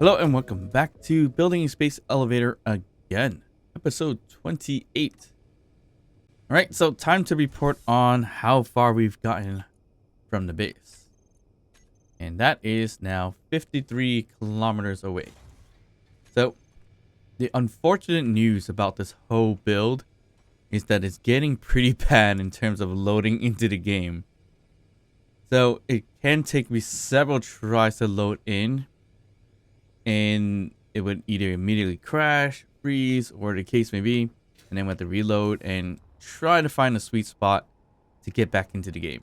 Hello and welcome back to Building a Space Elevator again, episode 28. Alright, so time to report on how far we've gotten from the base. And that is now 53 kilometers away. So, the unfortunate news about this whole build is that it's getting pretty bad in terms of loading into the game. So, it can take me several tries to load in, and it would either immediately crash, freeze, or the case may be, and then we have to reload and try to find a sweet spot to get back into the game.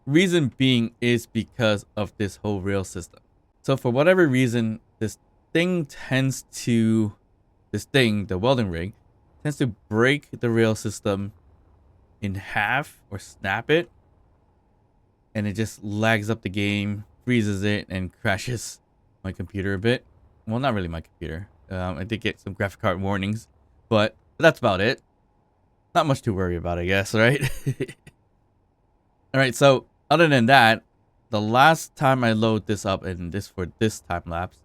Reason being is because of this whole rail system. So for whatever reason, the welding rig, tends to break the rail system in half or snap it, and it just lags up the game, freezes it, and crashes my computer a bit. Well, not really my computer. I did get some graphic card warnings, but that's about it. Not much to worry about, I guess, right? Alright, so other than that, the last time I load this up, and this for this time lapse,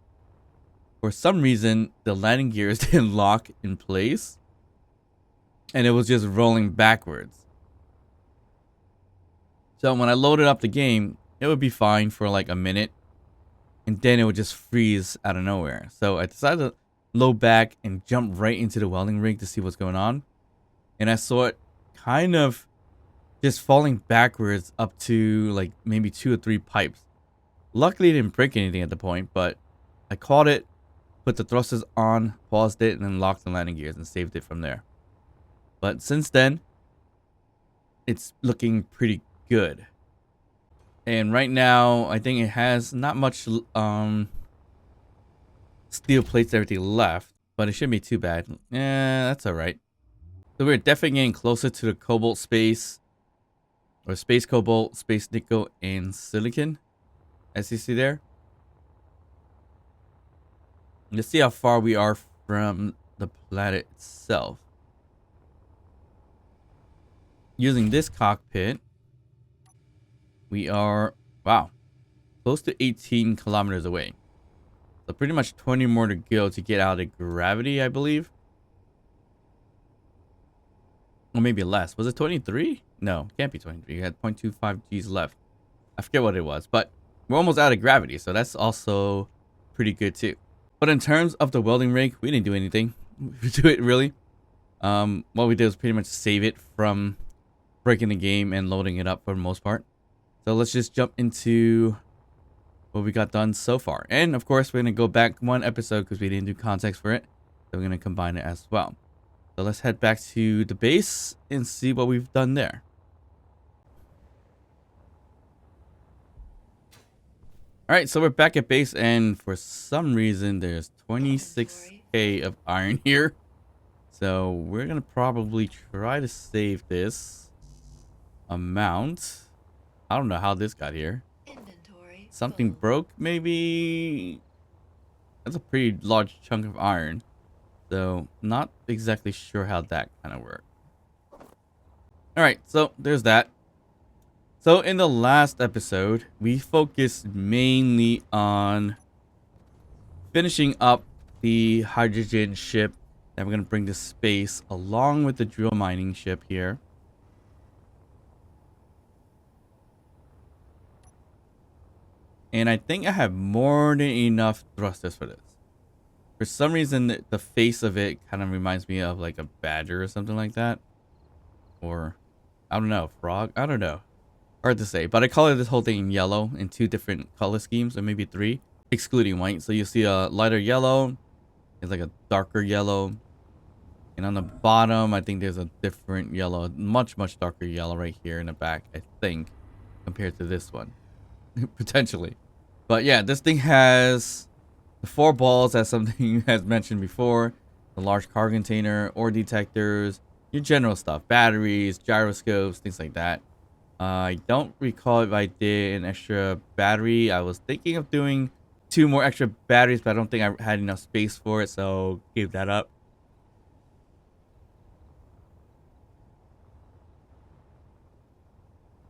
for some reason, the landing gears didn't lock in place, and it was just rolling backwards. So when I loaded up the game, it would be fine for like a minute, and then it would just freeze out of nowhere. So I decided to load back and jump right into the welding rig to see what's going on. And I saw it kind of just falling backwards up to like maybe 2 or 3 pipes. Luckily, it didn't break anything at the point, but I caught it, put the thrusters on, paused it, and then locked the landing gears and saved it from there. But since then, it's looking pretty good. And right now, I think it has not much steel plates, everything left, but it shouldn't be too bad. Yeah, that's all right. So we're definitely getting closer to the cobalt space, or space cobalt, space nickel, and silicon, as you see there. Let's see how far we are from the planet itself. Using this cockpit, we are, wow, close to 18 kilometers away. So pretty much 20 more to go to get out of gravity, I believe. Or maybe less. Was it 23? No, can't be 23. You had 0.25 Gs left. I forget what it was, but we're almost out of gravity, so that's also pretty good too. But in terms of the welding rig, we didn't do anything to it really. What we did was pretty much save it from breaking the game and loading it up for the most part. So let's just jump into what we got done so far. And of course, we're going to go back one episode because we didn't do context for it. So we're going to combine it as well. So let's head back to the base and see what we've done there. All right, so we're back at base, and for some reason, there's 26k of iron here. So we're going to probably try to save this amount. I don't know how this got here. Something broke, maybe? That's a pretty large chunk of iron. So not exactly sure how that kind of worked. Alright, so there's that. So in the last episode, we focused mainly on finishing up the hydrogen ship that we're going to bring to space along with the drill mining ship here. And I think I have more than enough thrusters for this. For some reason, the face of it kind of reminds me of like a badger or something like that. Or, I don't know, frog? I don't know. Hard to say. But I color this whole thing in yellow in 2 different color schemes, or maybe 3, excluding white. So you see a lighter yellow. It's like a darker yellow. And on the bottom, I think there's a different yellow. Much, much darker yellow right here in the back, I think, compared to this one. Potentially. But yeah, this thing has the 4 balls, as something has mentioned before, the large cargo container, ore detectors, your general stuff, batteries, gyroscopes, things like that. I don't recall if I did an extra battery. I was thinking of doing 2 more extra batteries, but I don't think I had enough space for it, so gave that up.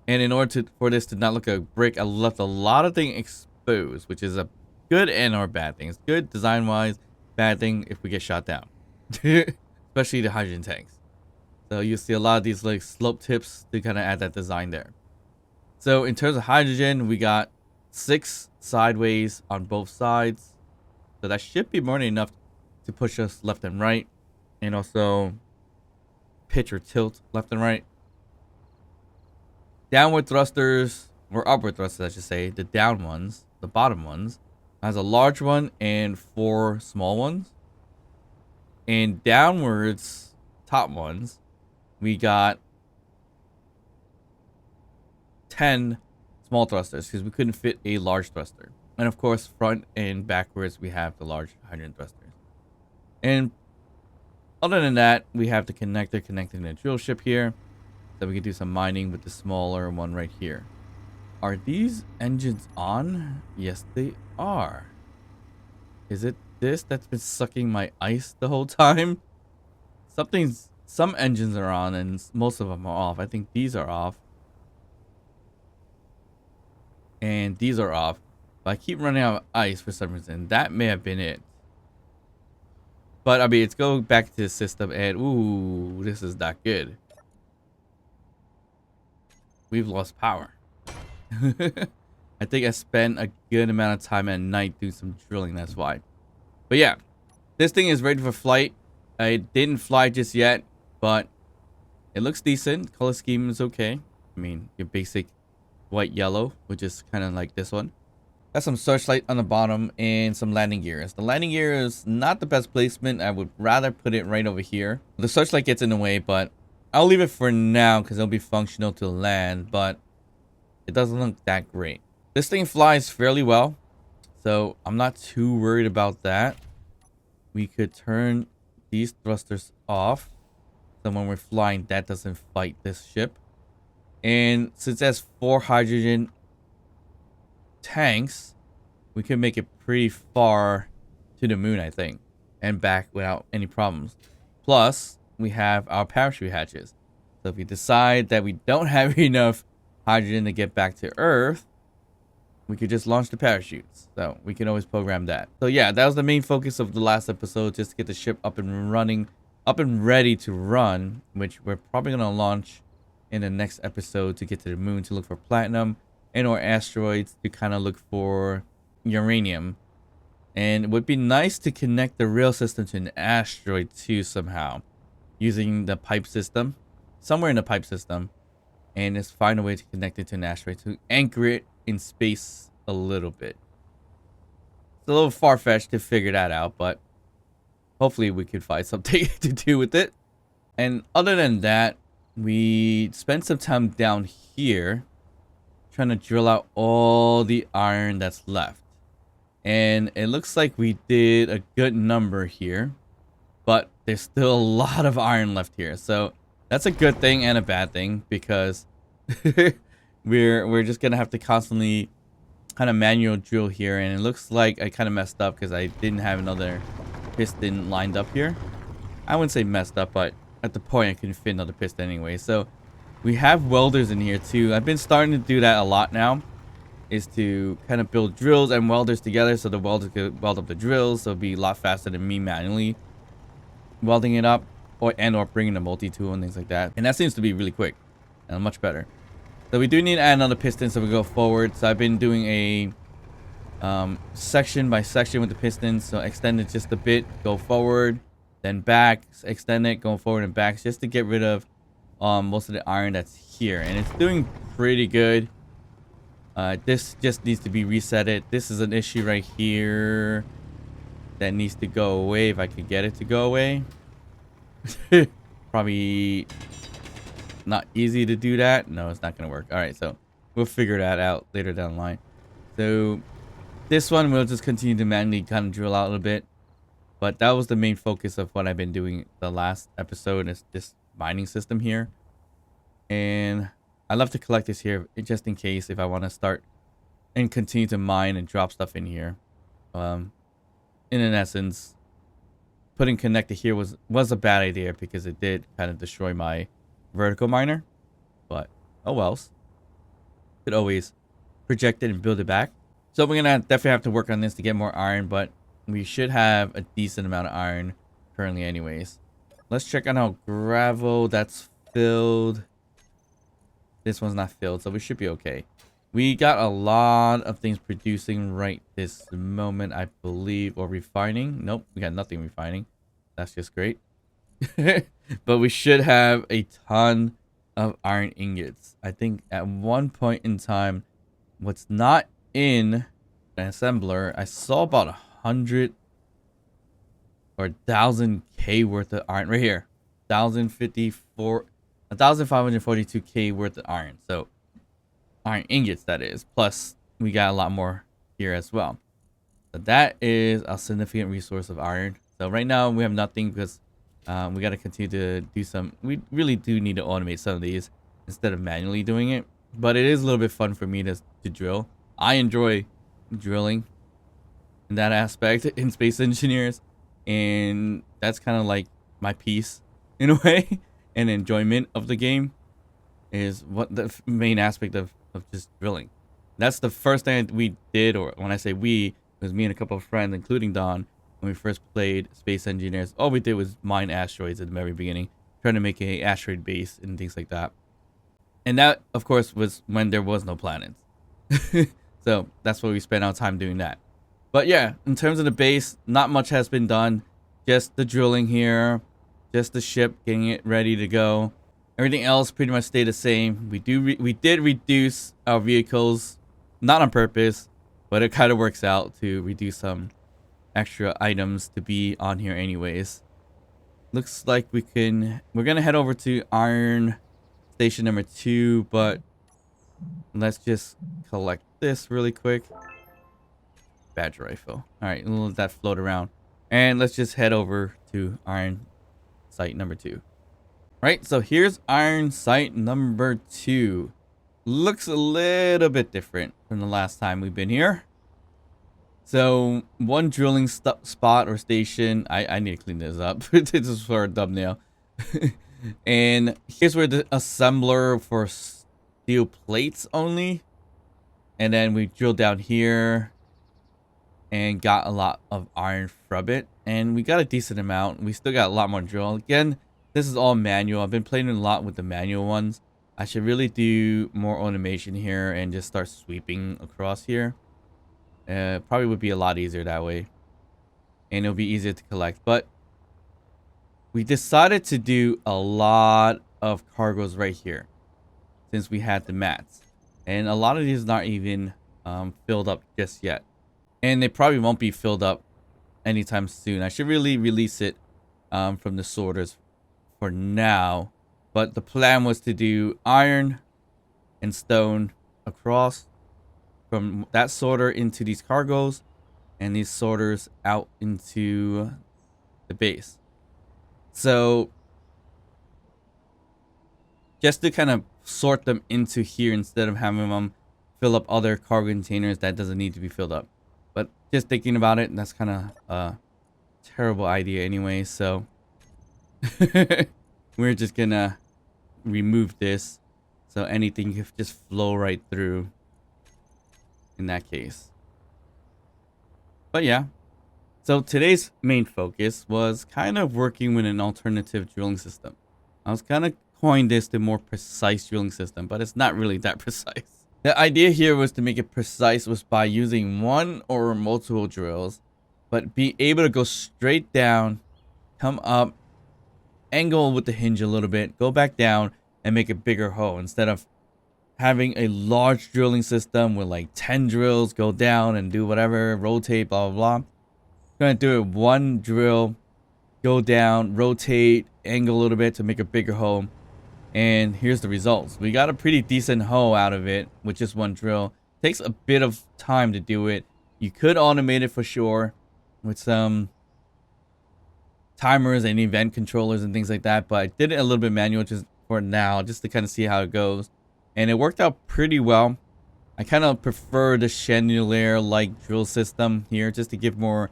And in order for this to not look like a brick, I left a lot of things exposed, which is a good and or bad thing. It's good design-wise, bad thing if we get shot down. Especially the hydrogen tanks. So you see a lot of these like slope tips to kind of add that design there. So in terms of hydrogen, we got 6 sideways on both sides. So that should be more than enough to push us left and right. And also pitch or tilt left and right. Downward thrusters, or upward thrusters I should say, the down ones, the bottom ones, has a large one and 4 small ones. And downwards, top ones, we got 10 small thrusters because we couldn't fit a large thruster. And of course, front and backwards, we have the large hydrogen thrusters. And other than that, we have the connector connecting the drill ship here. So we can do some mining with the smaller one right here. Are these engines on? Yes, they are. Is it this that's been sucking my ice the whole time? Some engines are on and most of them are off. I think these are off. And these are off. But I keep running out of ice for some reason. That may have been it. But I mean, let's go back to the system and ooh, this is not good. We've lost power. I think I spent a good amount of time at night doing some drilling, that's why. But yeah, this thing is ready for flight. I didn't fly just yet, but it looks decent. Color scheme is okay. I mean, your basic white yellow, which is kind of like this one. Got some searchlight on the bottom and some landing gears. The landing gear is not the best placement. I would rather put it right over here. The searchlight gets in the way, but I'll leave it for now because it'll be functional to land. But it doesn't look that great. This thing flies fairly well, so I'm not too worried about that. We could turn these thrusters off, so when we're flying, that doesn't fight this ship. And since it has 4 hydrogen tanks, we can make it pretty far to the moon, I think, and back without any problems. Plus, we have our parachute hatches. So if we decide that we don't have enough hydrogen to get back to Earth, we could just launch the parachutes. So we can always program that. So yeah, that was the main focus of the last episode, just to get the ship up and running, up and ready to run, which we're probably going to launch in the next episode to get to the moon to look for platinum and or asteroids to kind of look for uranium. And it would be nice to connect the rail system to an asteroid too somehow, using the pipe system, somewhere in the pipe system, and just find a way to connect it to an asteroid to anchor it in space a little bit. It's a little far-fetched to figure that out, but hopefully we could find something to do with it. And other than that, we spent some time down here trying to drill out all the iron that's left. And it looks like we did a good number here, but there's still a lot of iron left here. So that's a good thing and a bad thing, because we're just gonna have to constantly kind of manual drill here. And it looks like I kind of messed up because I didn't have another piston lined up here. I wouldn't say messed up, but at the point I couldn't fit another piston anyway. So we have welders in here too. I've been starting to do that a lot now, is to kind of build drills and welders together, so the welders could weld up the drills, so it'll be a lot faster than me manually welding it up, or bringing a multi-tool and things like that. And that seems to be really quick and much better. So we do need to add another piston so we go forward. So I've been doing a section by section with the pistons. So extend it just a bit, go forward, then back, extend it, go forward and back, just to get rid of most of the iron that's here. And it's doing pretty good. This just needs to be resetted. This is an issue right here that needs to go away if I could get it to go away. Probably not easy to do that. No, it's not gonna work. All right, so we'll figure that out later down the line. So this one we'll just continue to manually kind of drill out a little bit, but that was the main focus of what I've been doing the last episode, is this mining system here. And I love to collect this here just in case if I want to start and continue to mine and drop stuff in here. In an essence, putting connector here was a bad idea because it did kind of destroy my vertical miner. But oh wells. Could always project it and build it back. So we're gonna definitely have to work on this to get more iron, but we should have a decent amount of iron currently anyways. Let's check on our gravel. That's filled. This one's not filled, so we should be okay. We got a lot of things producing right this moment, I believe, or refining. Nope, we got nothing refining. That's just great. But we should have a ton of iron ingots. I think at one point in time, what's not in an assembler, I saw about 100 or 1,000K worth of iron right here. 1,542K worth of iron. So iron ingots, that is. Plus we got a lot more here as well. So that is a significant resource of iron. So right now we have nothing because we got to continue to do some. We really do need to automate some of these instead of manually doing it. But it is a little bit fun for me to drill. I enjoy drilling in that aspect in Space Engineers, and that's kind of like my piece in a way. And enjoyment of the game is what the main aspect of just drilling. That's the first thing we did, or when I say we, it was me and a couple of friends, including Don, when we first played Space Engineers. All we did was mine asteroids at the very beginning, trying to make a asteroid base and things like that. And that, of course, was when there was no planets. So that's why we spent our time doing that. But yeah, in terms of the base, not much has been done. Just the drilling here, just the ship, getting it ready to go. Everything else pretty much stayed the same. We did reduce our vehicles, not on purpose, but it kind of works out to reduce some extra items to be on here anyways. Looks like we're gonna head over to Iron Station number 2, but Let's just collect this really quick. Badge rifle. All right, we'll let that float around. And let's just head over to iron site number 2. Right, so here's iron site number 2. Looks a little bit different from the last time we've been here. So one drilling spot or station. I need to clean this up. This is for a thumbnail. And here's where the assembler for steel plates only. And then we drilled down here and got a lot of iron from it. And we got a decent amount. We still got a lot more drill. Again, this is all manual. I've been playing a lot with the manual ones. I should really do more automation here and just start sweeping across here. Probably would be a lot easier that way. And it'll be easier to collect. But we decided to do a lot of cargoes right here, since we had the mats. And a lot of these not even filled up just yet. And they probably won't be filled up anytime soon. I should really release it from the sorters for now. But the plan was to do iron and stone across from that sorter into these cargoes, and these sorters out into the base. So just to kind of sort them into here instead of having them fill up other cargo containers that doesn't need to be filled up. But just thinking about it, that's kind of a terrible idea anyway. So we're just gonna remove this so anything can just flow right through in that case. But yeah, so today's main focus was kind of working with an alternative drilling system. I was kind of coined this the more precise drilling system, but it's not really that precise. The idea here was to make it precise was by using one or multiple drills, but be able to go straight down, come up, angle with the hinge a little bit, go back down, and make a bigger hole instead of having a large drilling system with like 10 drills, go down and do whatever, rotate, blah, blah, blah. I'm going to do it one drill, go down, rotate, angle a little bit to make a bigger hole. And here's the results. We got a pretty decent hole out of it with just one drill. Takes a bit of time to do it. You could automate it for sure with some timers and event controllers and things like that, but I did it a little bit manual just for now, just to kind of see how it goes. And it worked out pretty well. I kind of prefer the chandelier-like drill system here just to give more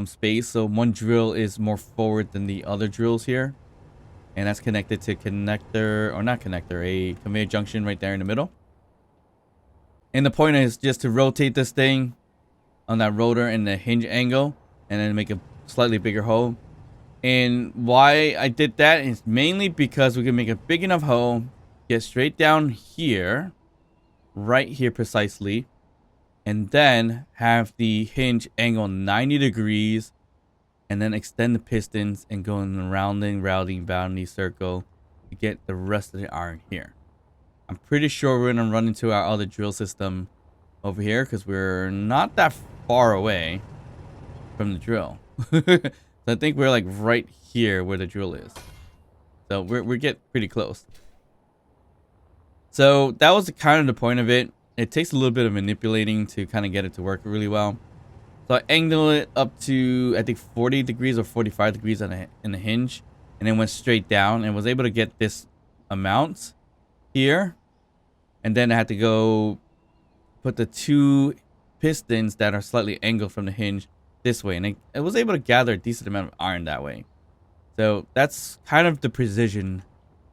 space. So one drill is more forward than the other drills here. And that's connected to connector, or not connector, a conveyor junction right there in the middle. And the point is just to rotate this thing on that rotor and the hinge angle, and then make a slightly bigger hole. And why I did that is mainly because we can make a big enough hole, get straight down here, right here precisely, and then have the hinge angle 90 degrees, and then extend the pistons and go in the rounding, bounding circle to get the rest of the iron here. I'm pretty sure we're gonna run into our other drill system over here because we're not that far away from the drill. So I think we're like right here where the drill is. So we get pretty close. So that was kind of the point of it. It takes a little bit of manipulating to kind of get it to work really well. So I angled it up to, I think, 40 degrees or 45 degrees in the hinge. And then went straight down and was able to get this amount here. And then I had to go put the two pistons that are slightly angled from the hinge this way. And I was able to gather a decent amount of iron that way. So that's kind of the precision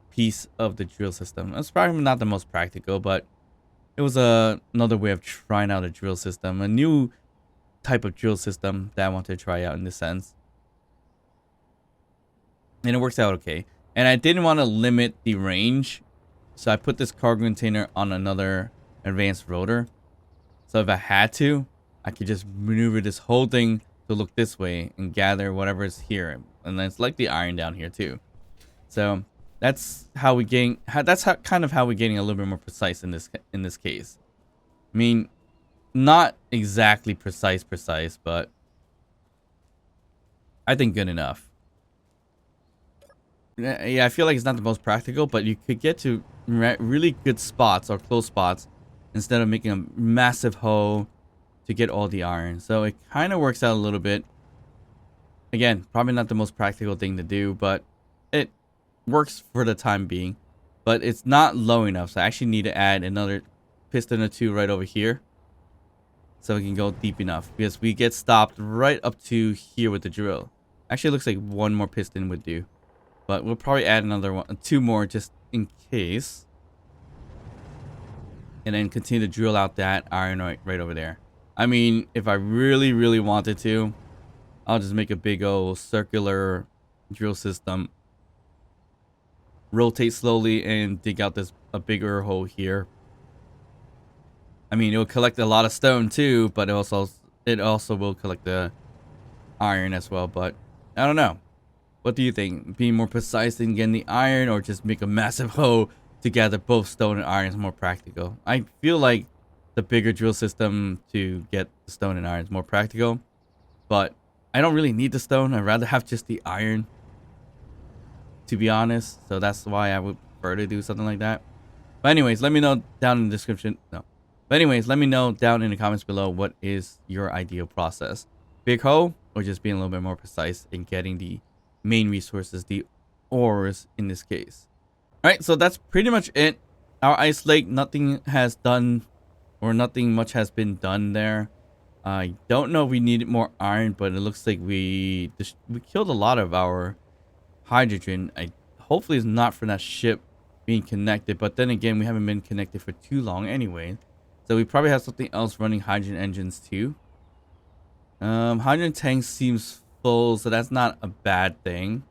piece of the drill system. It's probably not the most practical, but it was another way of trying out a drill system. A new type of drill system that I want to try out in this sense. And it works out okay. And I didn't want to limit the range, so I put this cargo container on another advanced rotor. So if I had to, I could just maneuver this whole thing to look this way and gather whatever is here. And then it's like the iron down here too. So that's how we getting. Kind of how we're getting a little bit more precise in this case. I mean, not exactly precise, but I think good enough. Yeah, I feel like it's not the most practical, but you could get to really good spots or close spots instead of making a massive hoe to get all the iron. So it kind of works out a little bit. Again, probably not the most practical thing to do, but it works for the time being. But it's not low enough, so I actually need to add another piston or two right over here, so we can go deep enough, because we get stopped right up to here with the drill. Actually, it looks like one more piston would do, but we'll probably add another one, two more, just in case, and then continue to drill out that iron right over there. I mean, if I really wanted to, I'll just make a big old circular drill system, rotate slowly, and dig out a bigger hole here. I mean, it will collect a lot of stone too, but it also will collect the iron as well. But I don't know. What do you think? Being more precise in getting the iron, or just make a massive hoe to gather both stone and iron is more practical? I feel like the bigger drill system to get the stone and iron is more practical, but I don't really need the stone. I'd rather have just the iron, to be honest. So that's why I would prefer to do something like that. But anyways, let me know down in the description. No. But anyways, let me know down in the comments below, what is your ideal process? Big hoe, or just being a little bit more precise in getting the main resources, the ores in this case. Alright, so that's pretty much it. Our ice lake, nothing has done, or nothing much has been done there. I don't know if we needed more iron, but it looks like we killed a lot of our hydrogen. Hopefully it's not from that ship being connected, but then again, we haven't been connected for too long anyway. So we probably have something else running hydrogen engines too. Hydrogen tank seems full, so that's not a bad thing.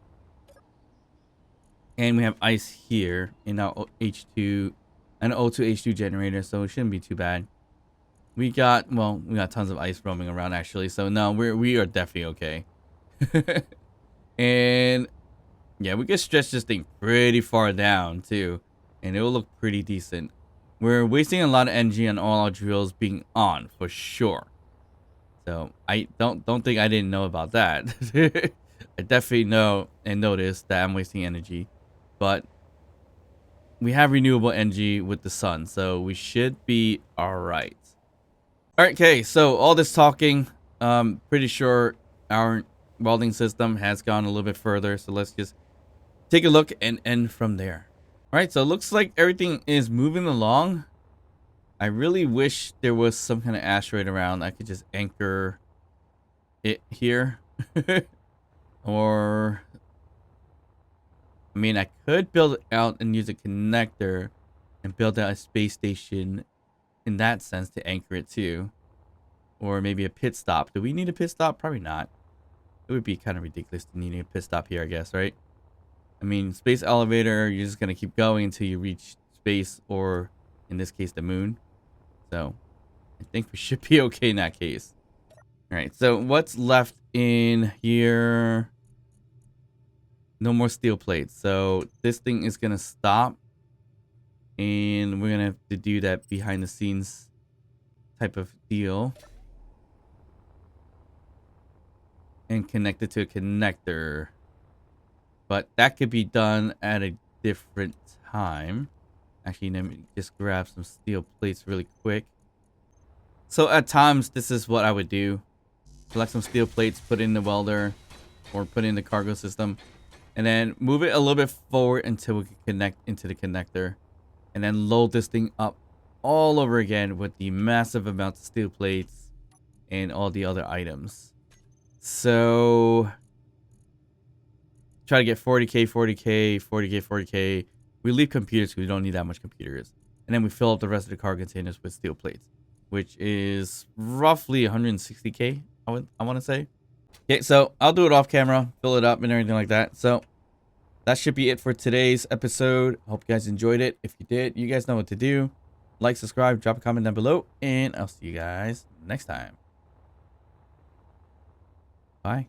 And we have ice here in our H2 and O2 H2 generator, so it shouldn't be too bad. We got tons of ice roaming around actually, so no, we are definitely okay. And yeah, we can stretch this thing pretty far down too, and it will look pretty decent. We're wasting a lot of energy on all our drills being on, for sure. So I don't think I didn't know about that. I definitely know and noticed that I'm wasting energy, but we have renewable energy with the sun, so we should be all right. All right, okay. So all this talking, pretty sure our welding system has gone a little bit further. So let's just take a look and end from there. All right, so it looks like everything is moving along. I really wish there was some kind of asteroid around. I could just anchor it here. Or, I mean, I could build it out and use a connector and build out a space station in that sense to anchor it too. Or maybe a pit stop. Do we need a pit stop? Probably not. It would be kind of ridiculous to need a pit stop here, I guess, right? I mean, space elevator, you're just going to keep going until you reach space, or in this case, the moon. So I think we should be okay in that case. All right, so what's left in here? No more steel plates. So this thing is going to stop. And we're going to have to do that behind the scenes type of deal. And connect it to a connector. But that could be done at a different time. Actually, let me just grab some steel plates really quick. So at times, this is what I would do. Collect some steel plates, put in the welder, or put in the cargo system. And then move it a little bit forward until we can connect into the connector. And then load this thing up all over again with the massive amount of steel plates and all the other items. So try to get 40k, 40k, 40k, 40k. We leave computers because we don't need that much computers. And then we fill up the rest of the cargo containers with steel plates, which is roughly 160k, I want to say. Okay, so I'll do it off camera, fill it up and everything like that. So that should be it for today's episode. Hope you guys enjoyed it. If you did, you guys know what to do. Like, subscribe, drop a comment down below, and I'll see you guys next time. Bye.